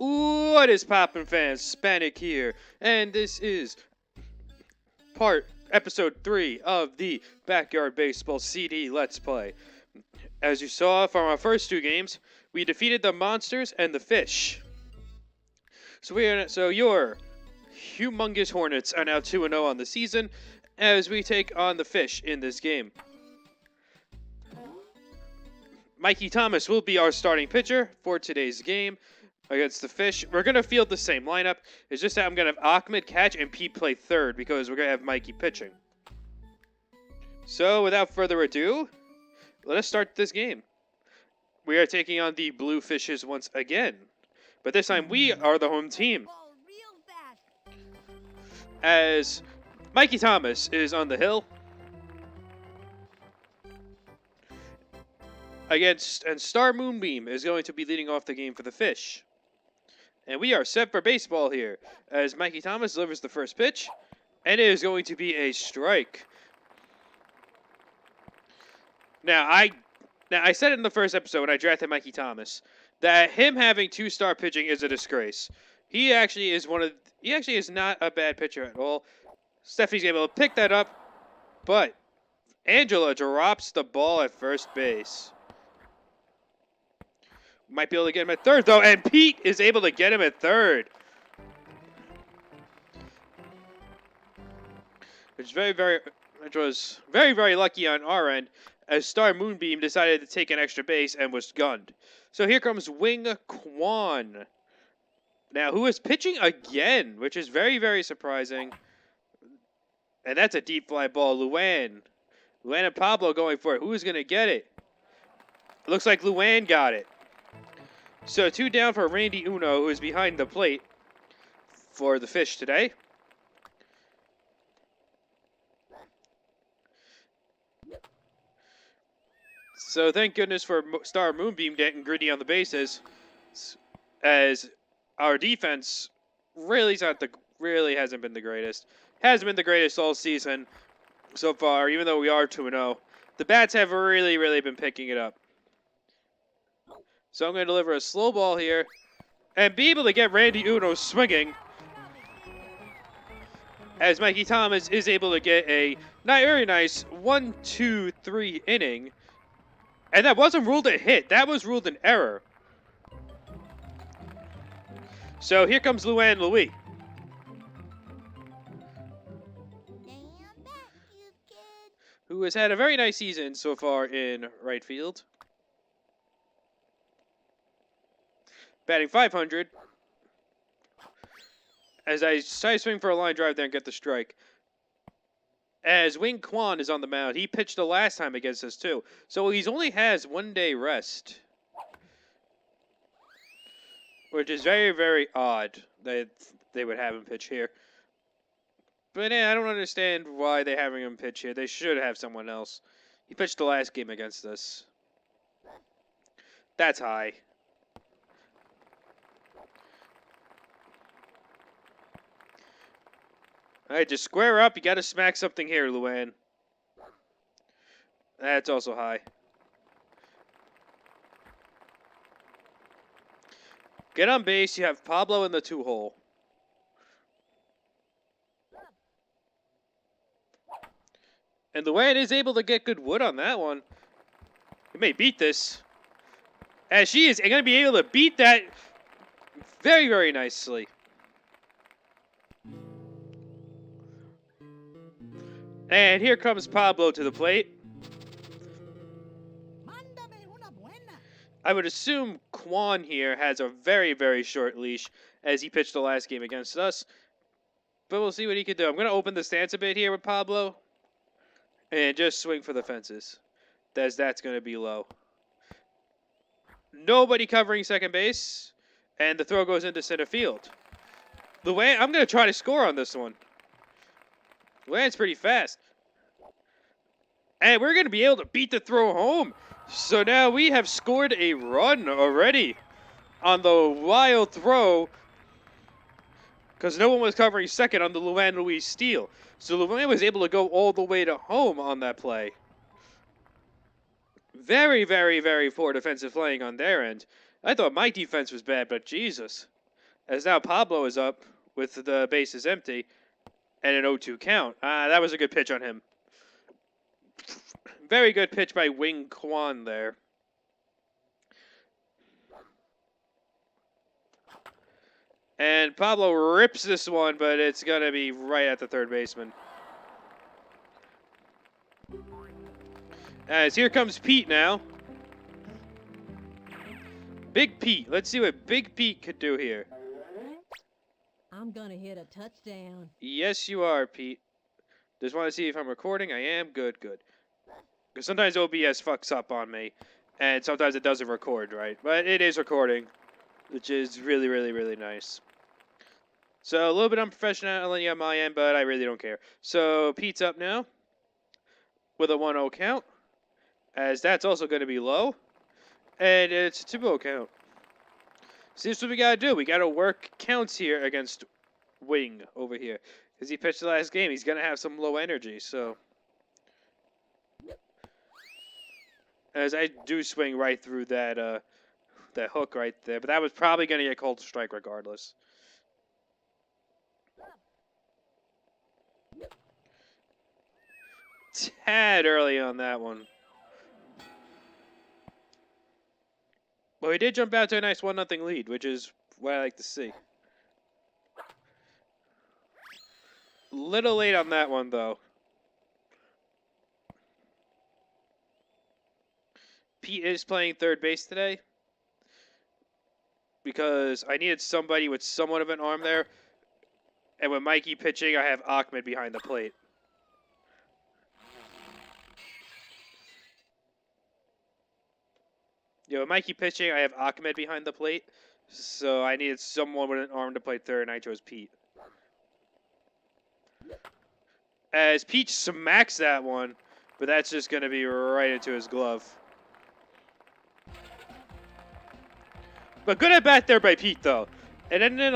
What is poppin', fans? Spanik here, and this is episode 3 of the Backyard Baseball CD Let's Play. As you saw from our first two games, we defeated the monsters and the fish. So your humongous Hornets are now 2-0 on the season, as we take on the fish in this game. Mikey Thomas will be our starting pitcher for today's game against the fish. We're going to field the same lineup. It's just that I'm going to have Ahmed catch and Pete play third because we're going to have Mikey pitching. So without further ado, let us start this game. We are taking on the Blue Fishes once again, but this time we are the home team. As Mikey Thomas is on the hill and Star Moonbeam is going to be leading off the game for the fish. And we are set for baseball here, as Mikey Thomas delivers the first pitch, and it is going to be a strike. Now, I said in the first episode when I drafted Mikey Thomas that him having two-star pitching is a disgrace. He actually is not a bad pitcher at all. Stephanie's able to pick that up, but Angela drops the ball at first base. Might be able to get him at third, though, and Pete is able to get him at third. Which was very, very lucky on our end, as Star Moonbeam decided to take an extra base and was gunned. So here comes Wing Quan. Now, who is pitching again, which is very, very surprising. And that's a deep fly ball. Luan and Pablo going for it. Who is going to get it? It looks like Luan got it. So 2 down for Randy Uno, who is behind the plate for the fish today. So thank goodness for Star Moonbeam getting gritty on the bases, as our defense really hasn't been the greatest. Hasn't been the greatest all season so far, even though we are 2-0. The bats have really been picking it up. So I'm going to deliver a slow ball here and be able to get Randy Uno swinging, as Mikey Thomas is able to get a very nice 1-2-3 inning. And that wasn't ruled a hit. That was ruled an error. So here comes Luan Louis. Who has had a very nice season so far in right field. Batting .500. As I try to swing for a line drive there and get the strike. As Wing Quan is on the mound. He pitched the last time against us too. So he only has 1 day rest. Which is very odd that they would have him pitch here. But I don't understand why they're having him pitch here. They should have someone else. He pitched the last game against us. That's high. Alright, just square up. You got to smack something here, Luan. That's also high. Get on base. You have Pablo in the 2-hole. And Luan is able to get good wood on that one. He may beat this. As she is going to be able to beat that very nicely. And here comes Pablo to the plate. I would assume Quan here has a very short leash, as he pitched the last game against us. But we'll see what he can do. I'm going to open the stance a bit here with Pablo. And just swing for the fences. That's going to be low. Nobody covering second base. And the throw goes into center field. Luan, I'm going to try to score on this one. Luan's pretty fast. And we're going to be able to beat the throw home. So now we have scored a run already on the wild throw, because no one was covering second on the Luan Louis steal. So Luan was able to go all the way to home on that play. Very poor defensive playing on their end. I thought my defense was bad, but Jesus. As now Pablo is up with the bases empty and an 0-2 count. That was a good pitch on him. Very good pitch by Wing Quan there. And Pablo rips this one, but it's going to be right at the third baseman. As here comes Pete now. Big Pete. Let's see what Big Pete could do here. I'm gonna hit a touchdown. Yes, you are, Pete. Just want to see if I'm recording. I am. Good, good. Because sometimes OBS fucks up on me, and sometimes it doesn't record, right? But it is recording, which is really, really, really nice. So a little bit unprofessional on my end, but I really don't care. So Pete's up now with a 1-0 count, as that's also going to be low, and it's a 2-0 count. So this is what we got to do. We got to work counts here against Wing over here, because he pitched the last game. He's going to have some low energy, so... As I do swing right through that that hook right there, but that was probably going to get called a strike regardless. Tad early on that one. But we did jump out to a nice 1-0 lead, which is what I like to see. Little late on that one, though. Pete is playing third base today because I needed somebody with somewhat of an arm there. And with Mikey pitching, I have Ahmed behind the plate. With Mikey pitching, I have Ahmed behind the plate. So I needed someone with an arm to play third, and I chose Pete. As Pete smacks that one, but that's just going to be right into his glove. But good at bat there by Pete, though. It ended in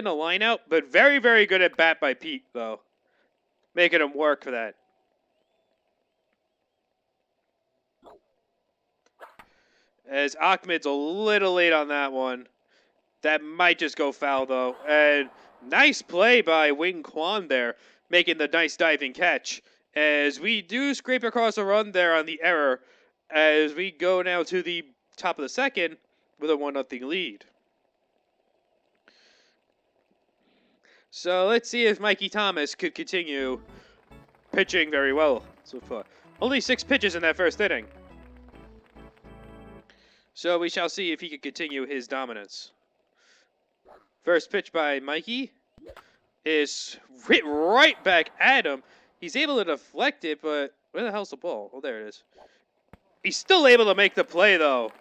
a line out, but very, very good at bat by Pete, though. Making him work for that. As Ahmed's a little late on that one. That might just go foul, though. And nice play by Wing Quan there, making the nice diving catch. As we do scrape across a run there on the error, as we go now to the top of the second with a 1-0 lead. So let's see if Mikey Thomas could continue pitching very well so far. Only 6 pitches in that first inning. So we shall see if he can continue his dominance. First pitch by Mikey is hit right back at him. He's able to deflect it, but where the hell's the ball? Oh, there it is. He's still able to make the play, though.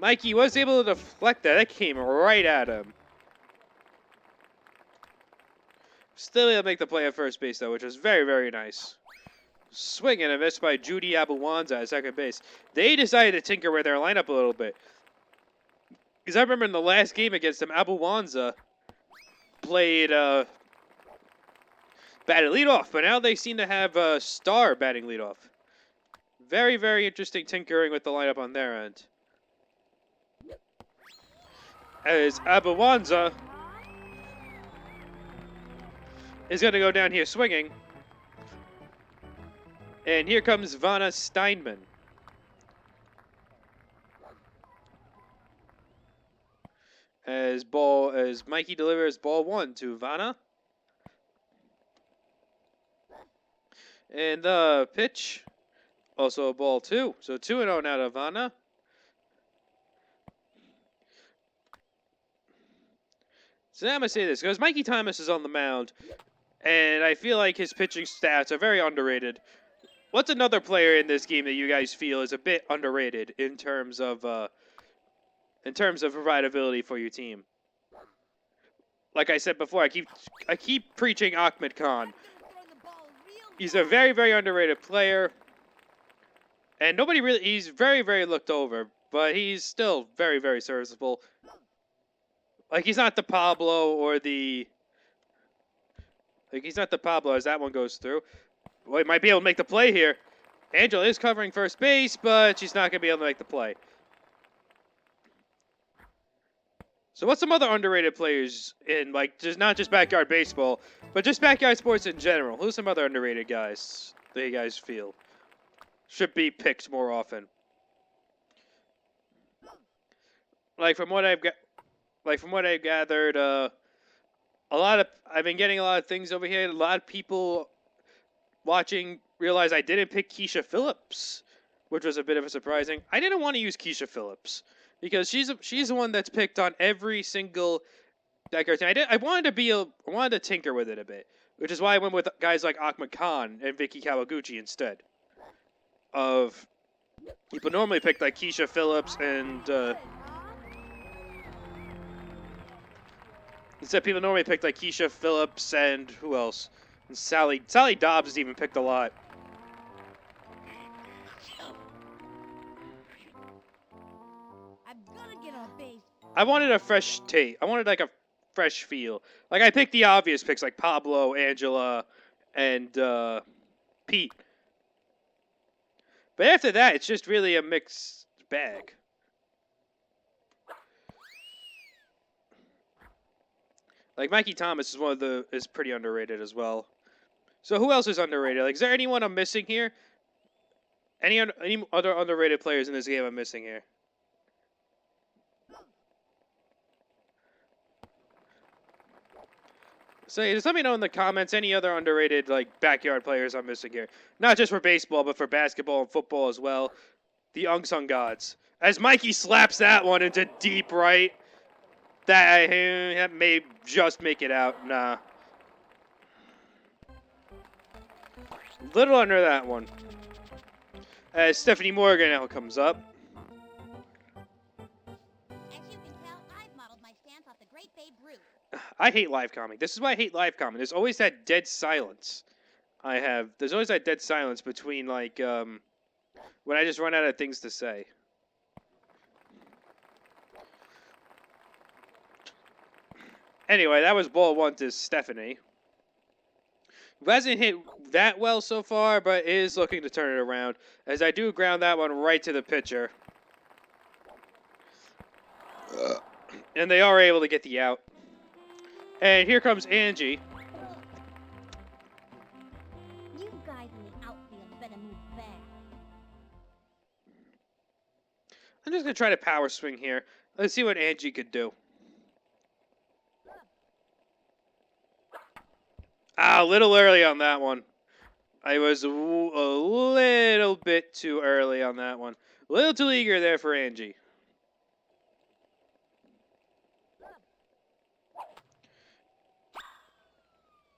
Mikey was able to deflect that. That came right at him. Still able to make the play at first base, though, which was very, very nice. Swing and a miss by Judy Abuwanza at second base. They decided to tinker with their lineup a little bit. Because I remember in the last game against them, Abuwanza played batted leadoff, but now they seem to have Star batting leadoff. Very, very interesting tinkering with the lineup on their end. As Abuwanza is going to go down here swinging. And here comes Vanna Steinman. As Mikey delivers ball 1 to Vanna. And the pitch, also ball 2. So 2-0 now to Vanna. So now I'm going to say this, because Mikey Thomas is on the mound, and I feel like his pitching stats are very underrated. What's another player in this game that you guys feel is a bit underrated in terms of provide for your team? Like I said before, I keep preaching Ahmed Khan. He's a very, very underrated player, and he's very, very looked over, but he's still very, very serviceable. Like, he's not the Pablo or the... Like, he's not the Pablo as that one goes through. Well, he might be able to make the play here. Angela is covering first base, but she's not going to be able to make the play. So what's some other underrated players in, like, just not just backyard baseball, but just backyard sports in general? Who's some other underrated guys that you guys feel should be picked more often? Like from what I've gathered, I've been getting a lot of things over here. A lot of people watching realize I didn't pick Keisha Phillips, which was a bit of a surprising. I didn't want to use Keisha Phillips because she's the one that's picked on every single backyard team. I wanted to tinker with it a bit, which is why I went with guys like Ahmed Khan and Vicky Kawaguchi instead of people normally pick like Keisha Phillips and instead people normally pick like Keisha Phillips and who else? And Sally Dobbs is even picked a lot. I'm gonna get on base. I wanted a fresh take. I wanted like a fresh feel. Like I picked the obvious picks like Pablo, Angela, and Pete. But after that, it's just really a mixed bag. Like Mikey Thomas is pretty underrated as well. So who else is underrated? Like, is there anyone I'm missing here? Any other underrated players in this game I'm missing here? So just let me know in the comments any other underrated like backyard players I'm missing here. Not just for baseball, but for basketball and football as well. The unsung gods. As Mikey slaps that one into deep right. That may just make it out. Nah. Little under that one. As Stephanie Morgan now comes up. As you can tell, I've modeled my stance off the great Babe Ruth. I hate live comic. This is why I hate live comic. There's always that dead silence. There's always that dead silence between like when I just run out of things to say. Anyway, that was ball one to Stephanie. Who hasn't hit that well so far, but is looking to turn it around. As I do ground that one right to the pitcher. And they are able to get the out. And here comes Angie. You guys in the outfield better move fast. I'm just going to try to power swing here. Let's see what Angie could do. A little early on that one. I was a little bit too early on that one. A little too eager there for Angie.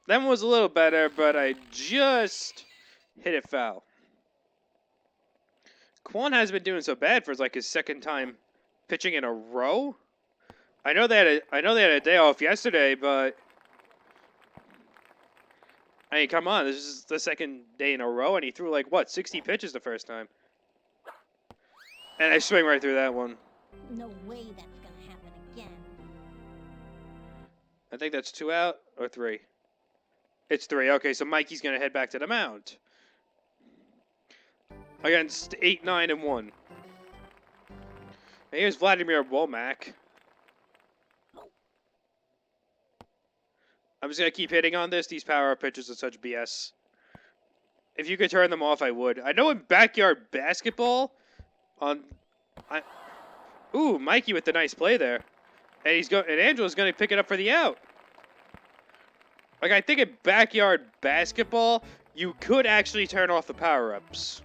That one was a little better, but I just hit it foul. Kwon hasn't been doing so bad for like his second time pitching in a row. I know they had a day off yesterday, but I mean, come on, this is the second day in a row, and he threw like what, 60 pitches the first time. And I swing right through that one. No way that's gonna happen again. I think that's 2 out or 3. It's 3. Okay, so Mikey's gonna head back to the mound against 8, 9, and 1. And here's Vladimir Womack. I'm just going to keep hitting on this. These power-up pitches are such BS. If you could turn them off, I would. I know in backyard basketball, ooh, Mikey with the nice play there. And Angela's going to pick it up for the out. Like, I think in backyard basketball, you could actually turn off the power-ups.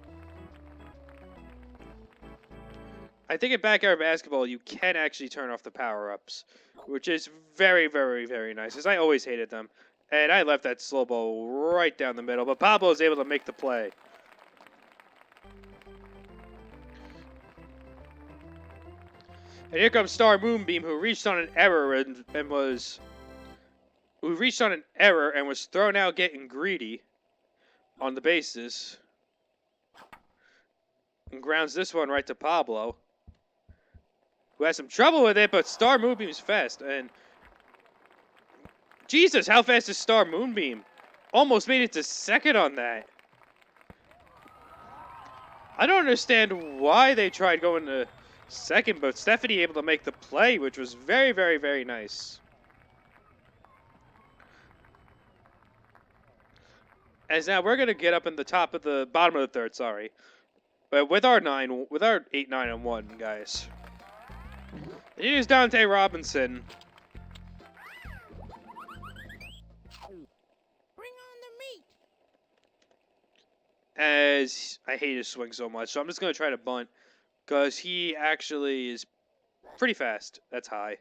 I think in backyard basketball, you can actually turn off the power-ups, which is very, very, very nice, because I always hated them. And I left that slow ball right down the middle, but Pablo was able to make the play. And here comes Star Moonbeam, who reached on an error and was thrown out getting greedy on the bases. And grounds this one right to Pablo, who has some trouble with it, but Star Moonbeam's fast. And Jesus, how fast is Star Moonbeam? Almost made it to second on that. I don't understand why they tried going to second, but Stephanie able to make the play, which was very, very, very nice. As now we're gonna get up in the bottom of the third, sorry. But with our 8, 9, and 1, guys. And here's Dante Robinson. Bring on the meat. As I hate his swing so much, so I'm just gonna try to bunt. Because he actually is pretty fast. That's high.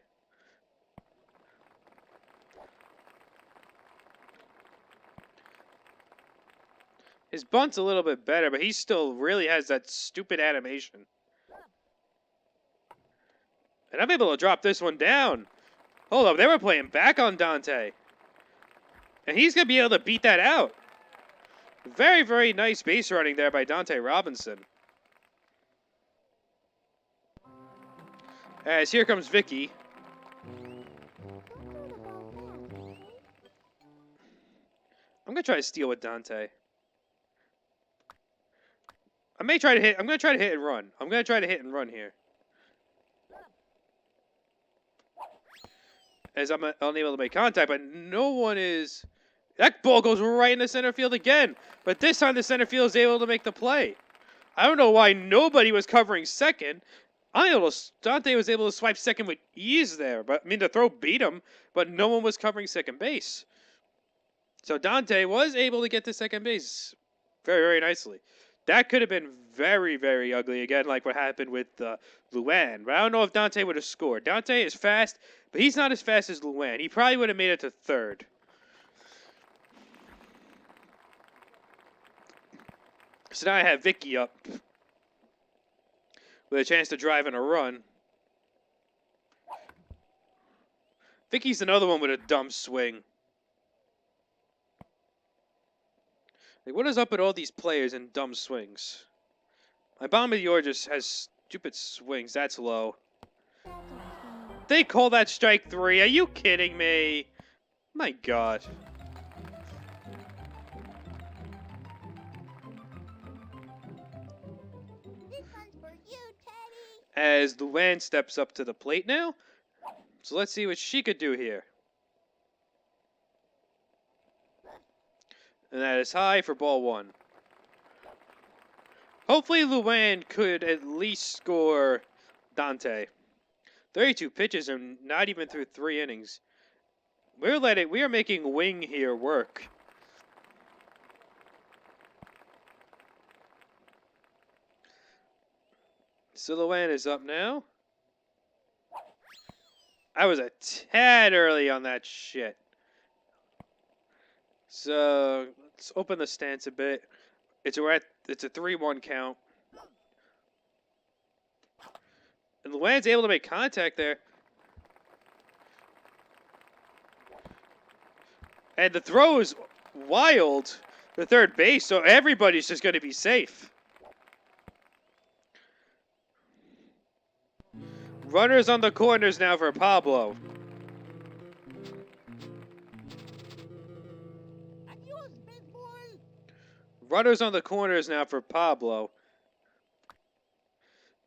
His bunt's a little bit better, but he still really has that stupid animation. And I'm able to drop this one down. Hold up, they were playing back on Dante. And he's going to be able to beat that out. Very, very nice base running there by Dante Robinson. As here comes Vicky. I'm going to try to steal with Dante. I'm going to try to hit and run. I'm going to try to hit and run here. As I'm unable to make contact, but no one is... That ball goes right in the center field again. But this time the center field is able to make the play. I don't know why nobody was covering second. Dante was able to swipe second with ease there. But I mean, the throw beat him, but no one was covering second base. So Dante was able to get to second base very, very nicely. That could have been very, very ugly again, like what happened with Luan. But I don't know if Dante would have scored. Dante is fast, but he's not as fast as Luan. He probably would have made it to third. So now I have Vicky up with a chance to drive in a run. Vicky's another one with a dumb swing. Like, what is up with all these players and dumb swings? My Bombardier just has stupid swings. That's low. They call that strike 3. Are you kidding me? My God. This one's for you, Teddy. As Luann steps up to the plate now. So let's see what she could do here. And that is high for ball 1. Hopefully Luan could at least score Dante. 32 pitches and not even through 3 innings. We are making Wing here work. So Luan is up now. I was a tad early on that shit. So let's open the stance a bit. It's a 3-1 count. And Luan's able to make contact there. And the throw is wild to third base, so everybody's just going to be safe. Runners on the corners now for Pablo. Runners on the corners now for Pablo.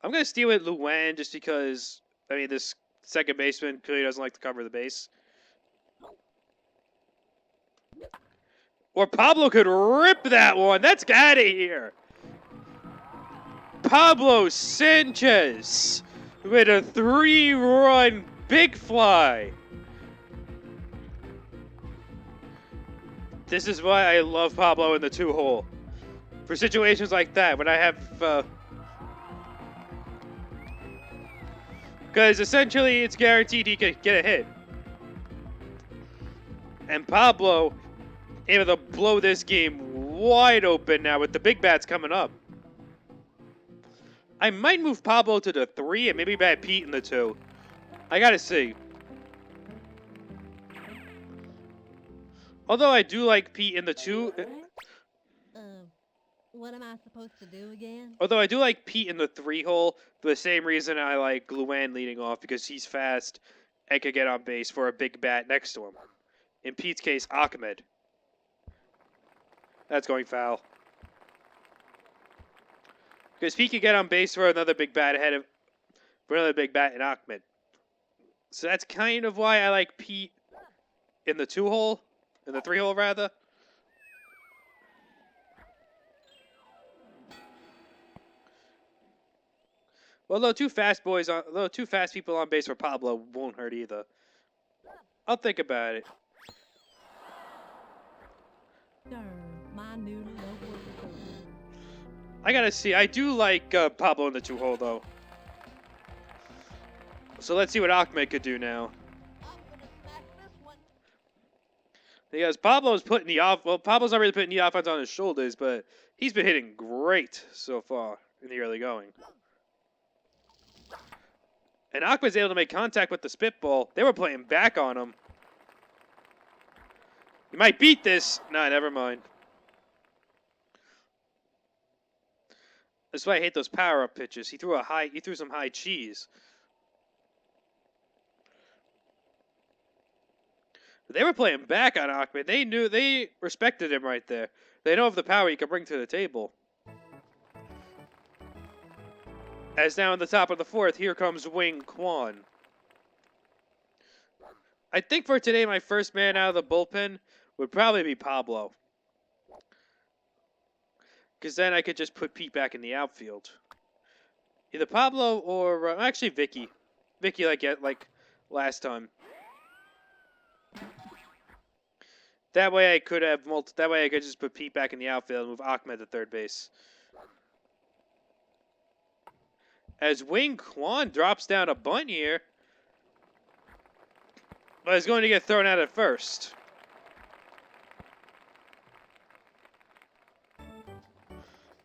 I'm going to steal it Luan just because, I mean, this second baseman clearly doesn't like to cover the base. Or Pablo could rip that one. That's out of here. Pablo Sanchez with a 3-run big fly. This is why I love Pablo in the 2-hole. For situations like that, when I have... Because essentially it's guaranteed he could get a hit. And Pablo able to blow this game wide open now with the big bats coming up. I might move Pablo to the 3 and maybe bat Pete in the 2. I gotta see. Although I do like Pete in the 2. What am I supposed to do again? Although I do like Pete in the 3-hole for the same reason I like Luan leading off, because he's fast and could get on base for a big bat next to him. In Pete's case, Ahmed. That's going foul. Because Pete could get on base for another big bat ahead of for another big bat in Ahmed. So that's kind of why I like Pete in the 2-hole, in the 3-hole rather. Well, though two fast people on base for Pablo won't hurt either. I'll think about it. Darn, my noodle don't work so good. I gotta see. I do like Pablo in the 2-hole though. So let's see what Ahmed could do now. I'm gonna smash this one. Because Pablo's putting the Pablo's not really putting the offense on his shoulders, but he's been hitting great so far in the early going. And Ahmed's able to make contact with the spitball. They were playing back on him. He might beat this. Nah, never mind. That's why I hate those power-up pitches. He threw some high cheese. They were playing back on Ahmed. They respected him right there. They know of the power he can bring to the table. As now in the top of the 4th, here comes Wing Quan. I think for today, my first man out of the bullpen would probably be Pablo. Because then I could just put Pete back in the outfield. Either Pablo or actually Vicky. Vicky like last time. That way I could have that way I could just put Pete back in the outfield and move Ahmed to third base. As Wing Quan drops down a bunt here. But is going to get thrown out at first.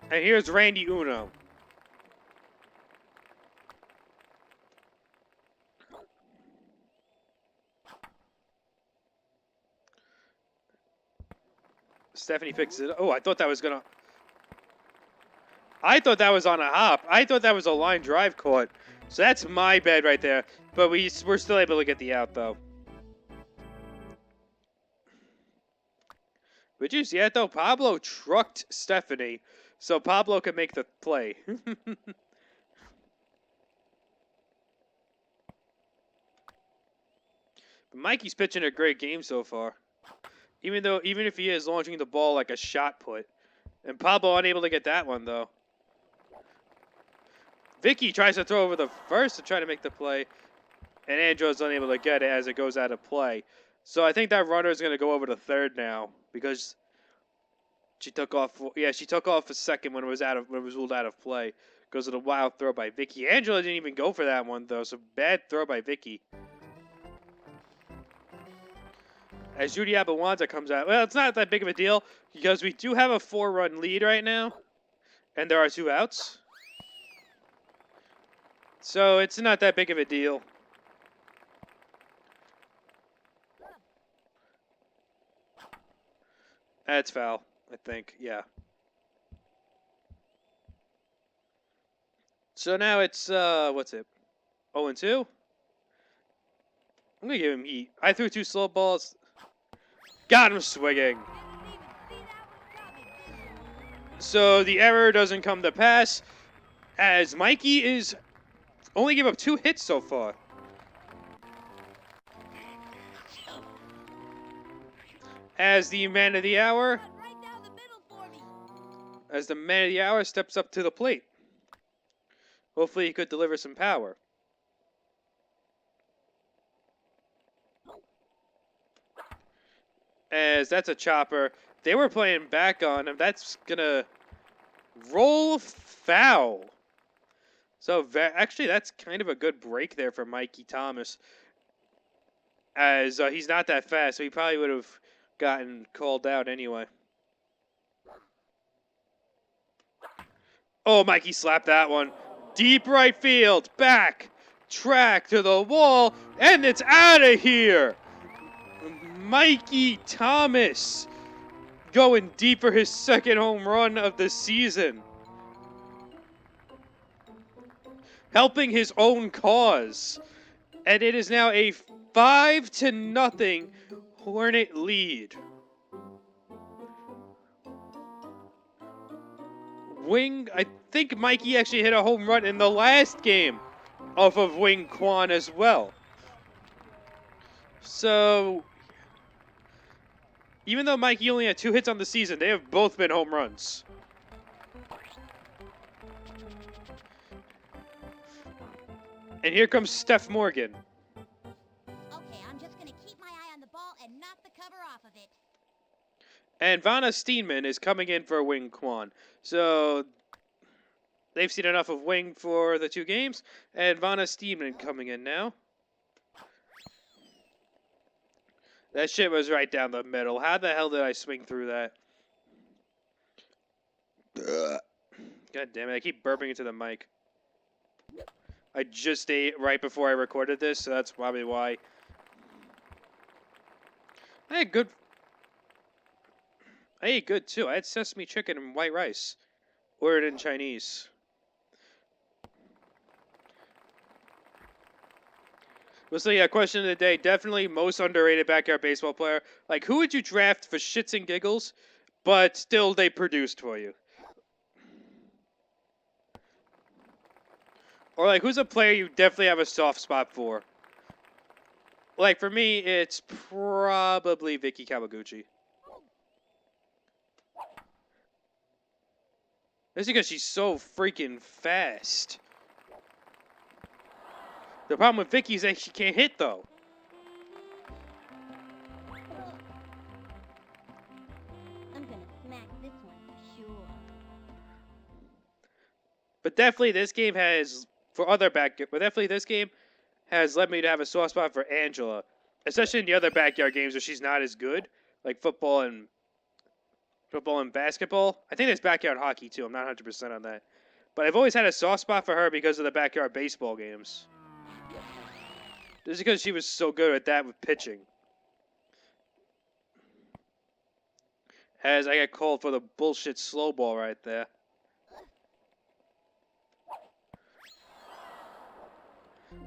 And here's Randy Uno. Stephanie picks it. Oh, I thought that was gonna. I thought that was on a hop. I thought that was a line drive caught. So that's my bad right there. But we're still able to get the out though. But you see that though? Pablo trucked Stephanie, so Pablo can make the play. But Mikey's pitching a great game so far. Even if he is launching the ball like a shot put. And Pablo unable to get that one though. Vicky tries to throw over the first to try to make the play. And Andrew's unable to get it as it goes out of play. So I think that runner is going to go over to third now. Because she took off. Yeah, she took off a second when it was ruled out of play. Because of the wild throw by Vicky. Angela didn't even go for that one though. So bad throw by Vicky. As Judy Abawanza comes out. Well, it's not that big of a deal. Because we do have a 4-run lead right now. And there are 2 outs. So it's not that big of a deal. That's foul, I think. Yeah. So now it's, what's it? 0-2? I'm going to give him heat. I threw 2 slow balls. Got him swinging. So the error doesn't come to pass. As Mikey is only give up 2 hits so far. As the man of the hour. Right down the middle for me. As the man of the hour steps up to the plate. Hopefully he could deliver some power. As that's a chopper. They were playing back on him. That's going to roll foul. So actually that's kind of a good break there for Mikey Thomas. As he's not that fast, so he probably would have gotten called out anyway. Oh, Mikey slapped that one. Deep right field. Back. Track to the wall. And it's out of here. Mikey Thomas going deep for his 2nd home run of the season. Helping his own cause. And it is now a 5-0 Hornet lead. I think Mikey actually hit a home run in the last game off of Wing Quan as well. So, even though Mikey only had 2 hits on the season, they have both been home runs. And here comes Steph Morgan. Okay, I'm just gonna keep my eye on the ball and knock the cover off of it. And Vanna Steenman is coming in for Wing Quan. So, they've seen enough of Wing for the 2 games. And Vanna Steenman coming in now. That shit was right down the middle. How the hell did I swing through that? God damn it, I keep burping into the mic. I just ate right before I recorded this, so that's probably why. I ate good too. I had sesame chicken and white rice. Ordered in Chinese. Well, so yeah, question of the day. Definitely most underrated backyard baseball player. Like, who would you draft for shits and giggles, but still they produced for you? Or, like, who's a player you definitely have a soft spot for? Like, for me, it's probably Vicky Kawaguchi. That's because she's so freaking fast. The problem with Vicky is that she can't hit, though. I'm gonna smack this one for sure. But definitely this game has, definitely this game has led me to have a soft spot for Angela. Especially in the other backyard games where she's not as good. Like football and basketball. I think there's backyard hockey, too. I'm not 100% on that. But I've always had a soft spot for her because of the backyard baseball games. Just because she was so good at that with pitching. As I get called for the bullshit slow ball right there.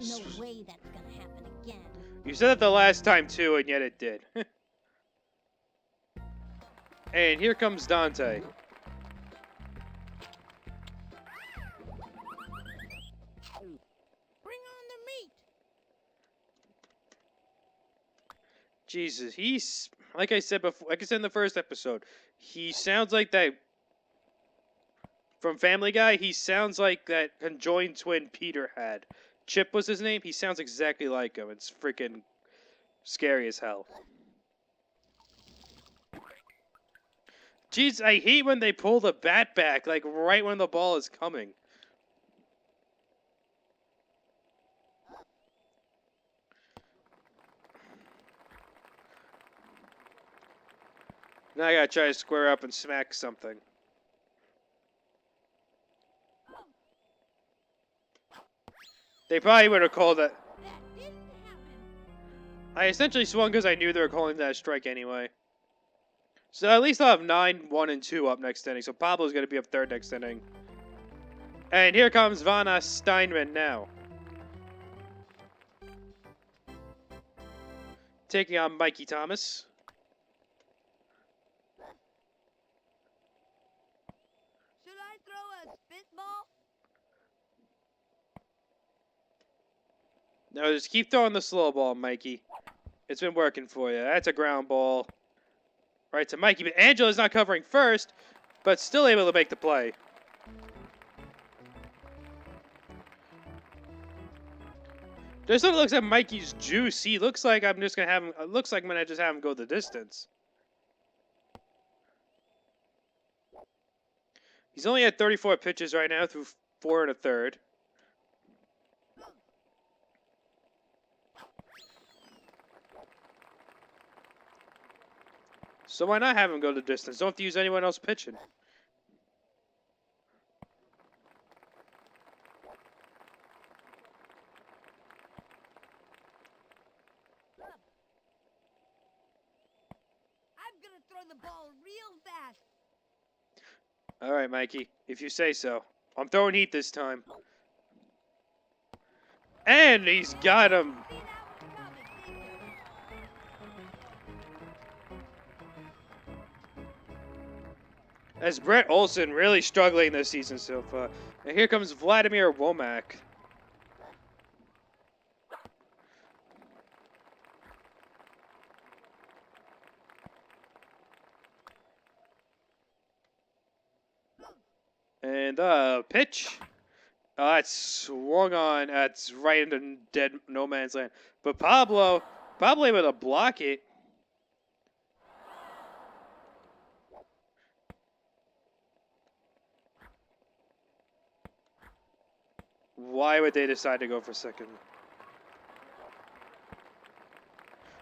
No way that's gonna happen again. You said it the last time too, and yet it did. And here comes Dante. Bring on the meat. Jesus, he's like I said before, like I said in the first episode, he sounds like that from Family Guy. He sounds like that conjoined twin Peter had. Chip was his name. He sounds exactly like him. It's freaking scary as hell. Jeez, I hate when they pull the bat back, like right when the ball is coming. Now I gotta try to square up and smack something. They probably would have called it. That didn't happen. I essentially swung because I knew they were calling that a strike anyway. So at least I'll have 9, 1, and 2 up next inning. So Pablo's going to be up third next inning. And here comes Vanna Steinman now. Taking on Mikey Thomas. Should I throw a spitball? No, just keep throwing the slow ball, Mikey. It's been working for you. That's a ground ball. Right to Mikey, but Angela's not covering first, but still able to make the play. Just when it looks at Mikey's juice, he looks like I'm just gonna have him. It looks like I'm gonna just have him go the distance. He's only at 34 pitches right now through 4 1/3. So why not have him go the distance? Don't have to use anyone else pitching. I'm gonna throw the ball real fast. All right, Mikey, if you say so. I'm throwing heat this time. And he's got him. See that one coming, didn't you? As Brett Olson really struggling this season so far. And here comes Vladimir Womack. And pitch. That's swung on. That's right into dead no man's land. But Pablo able to block it. Why would they decide to go for second?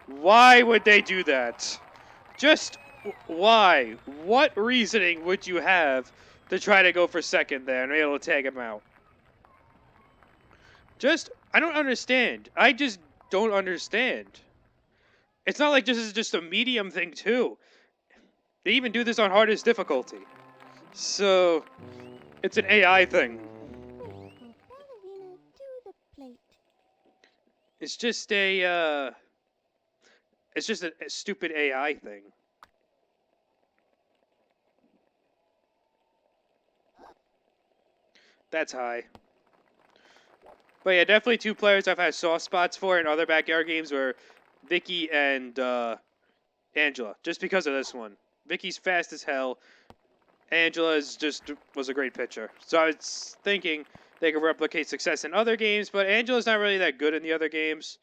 Why would they do that? Just why? What reasoning would you have to try to go for second there and be able to tag him out? I don't understand. I just don't understand. It's not like this is just a medium thing, too. They even do this on hardest difficulty. So, it's an AI thing. Ballerina to the plate. It's just a stupid AI thing. That's high. But yeah, definitely two players I've had soft spots for in other backyard games were Vicky and Angela, just because of this one. Vicky's fast as hell. Angela was a great pitcher. So I was thinking they could replicate success in other games, but Angela's not really that good in the other games.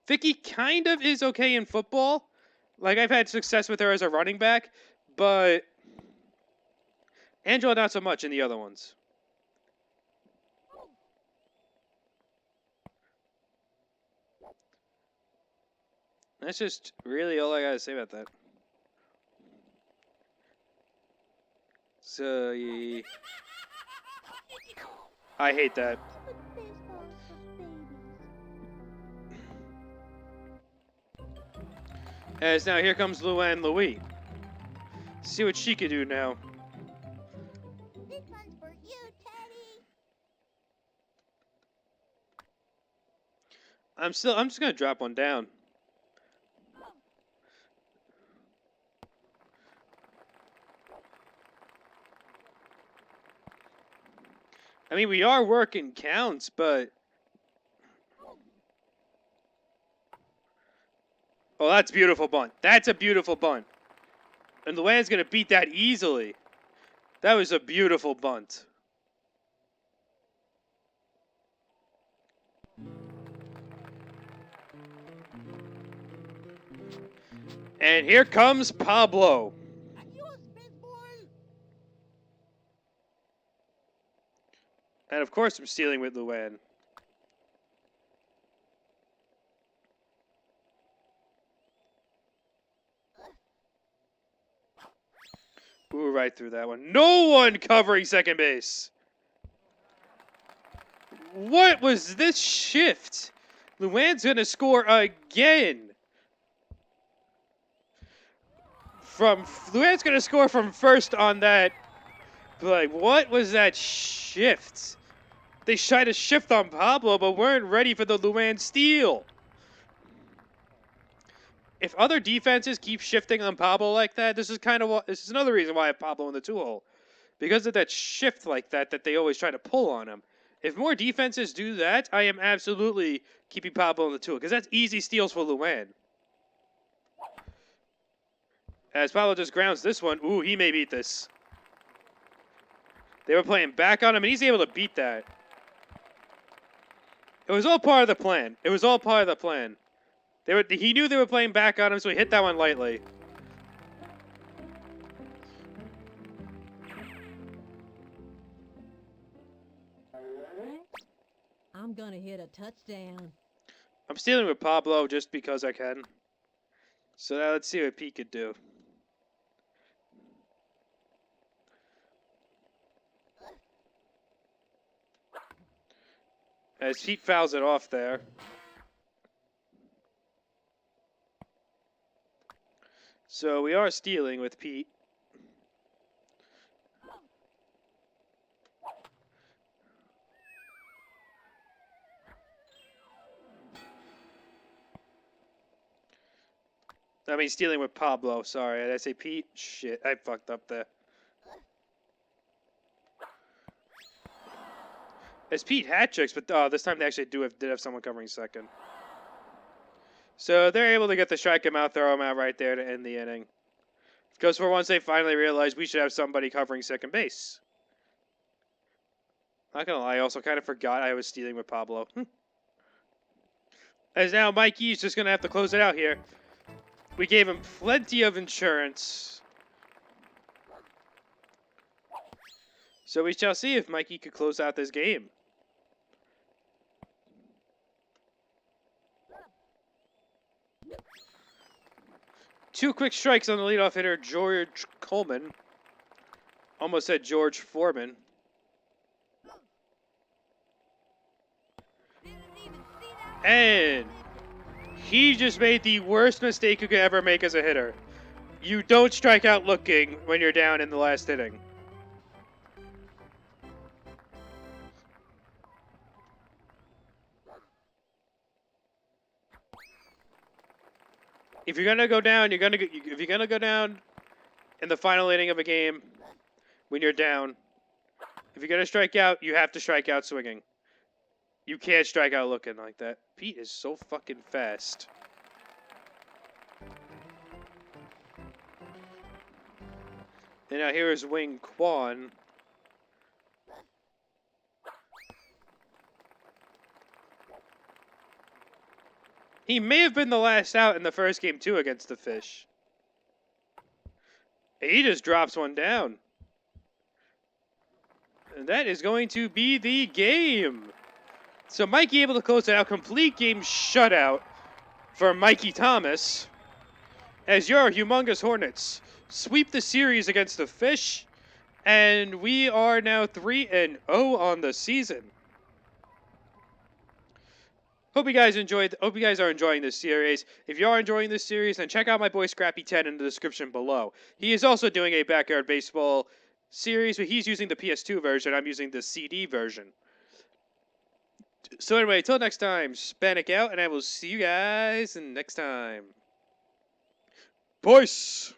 Vicky kind of is okay in football. Like, I've had success with her as a running back, but Angela not so much in the other ones. That's just really all I gotta say about that. So, yeah. I hate that. But baseball is for babies. As now here comes Luann Louis. See what she can do now. This one's for you, Teddy. I'm just gonna drop one down. I mean, we are working counts, but... Oh, that's beautiful bunt. That's a beautiful bunt. And Luann's going to beat that easily. That was a beautiful bunt. And here comes Pablo. And of course I'm stealing with Luann. Ooh, right through that one. No one covering second base. What was this shift? Luann's going to score again. Luann's going to score from first on that. But like, what was that shift? They tried to shift on Pablo, but weren't ready for the Luann steal. If other defenses keep shifting on Pablo like that, this is another reason why I have Pablo in the 2-hole. Because of that shift like that they always try to pull on him. If more defenses do that, I am absolutely keeping Pablo in the 2-hole, because that's easy steals for Luann. As Pablo just grounds this one, ooh, he may beat this. They were playing back on him, and he's able to beat that. It was all part of the plan. It was all part of the plan. He knew they were playing back on him, so he hit that one lightly. I'm gonna hit a touchdown. I'm stealing with Pablo just because I can. So now let's see what Pete could do. As Pete fouls it off there. So we are stealing with Pete. I mean, stealing with Pablo. Sorry, did I say Pete? Shit, I fucked up there. As Pete hat tricks, but this time they actually did have someone covering second. So they're able to get the strike him out, throw him out right there to end the inning. Because for once they finally realized we should have somebody covering second base. Not gonna lie, I also kind of forgot I was stealing with Pablo. As now Mikey's just gonna have to close it out here. We gave him plenty of insurance. So we shall see if Mikey could close out this game. Two quick strikes on the leadoff hitter, George Coleman. Almost said George Foreman. And he just made the worst mistake you could ever make as a hitter. You don't strike out looking when you're down in the last inning. If you're gonna go down, if you're gonna go down in the final inning of a game when you're down, if you're gonna strike out, you have to strike out swinging. You can't strike out looking like that. Pete is so fucking fast. And now here is Wing Kwon. He may have been the last out in the first game, too, against the Fish. He just drops one down. And that is going to be the game. So Mikey able to close it out. Complete game shutout for Mikey Thomas. As your humongous Hornets sweep the series against the Fish. And we are now 3-0 on the season. Hope you guys are enjoying this series. If you are enjoying this series, then check out my boy Scrappy10 in the description below. He is also doing a Backyard Baseball series, but he's using the PS2 version. I'm using the CD version. So anyway, till next time, Spanik out, and I will see you guys next time. Peace!